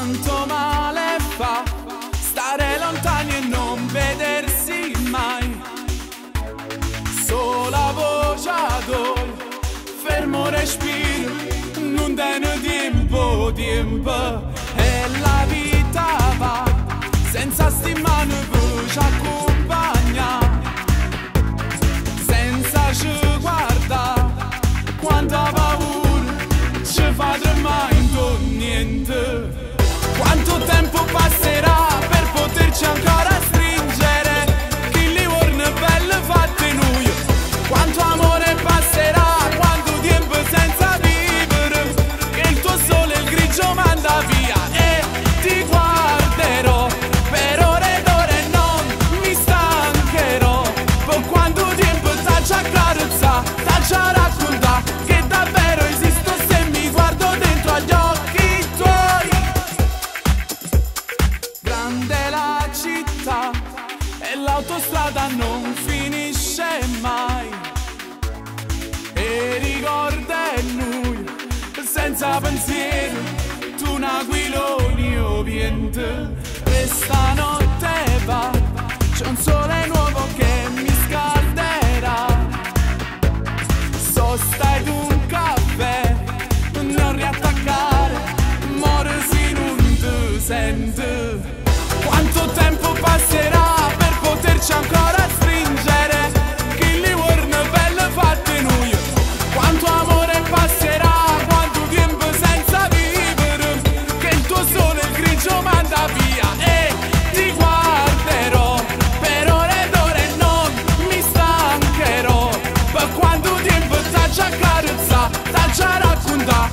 Quanto male fa stare lontani e non vedersi mai. Sola voce d'oi, fermo respiro, non tiene tempo, e la vita va senza stimare che ci accompagna, senza ci guardare. Quanta paura ci fa tremare niente. Quanto tempo passerà per poterci ancora stringere? Chi li vorne belle fatte noi. Quanto amore passerà, quanto tempo senza vivere, che il tuo sole il grigio manda via. E ti guarderò per ore ed ore e non mi stancherò. Per quanto tempo t'accia accarezza, t'accia racconta che davvero esisto se mi guardo dentro agli occhi tuoi. Grande la città e l'autostrada non finisce mai, e ricorda noi senza pensiero, tu un aquilone ovviamente. Questa notte va, c'è un sole nuovo che mi scalderà. Stai d'un caffè, non riattaccare, muore se non ti sente. Quanto tempo passerà per poterci ancora stringere? Chi li vorne belle fatte noi. Quanto amore passerà, quanto tempo senza vivere, che il tuo sole il grigio manda via. E ti guarderò per ore ed ore e non mi stancherò. Per quanto tempo t'accia accarezza, t'accia racconta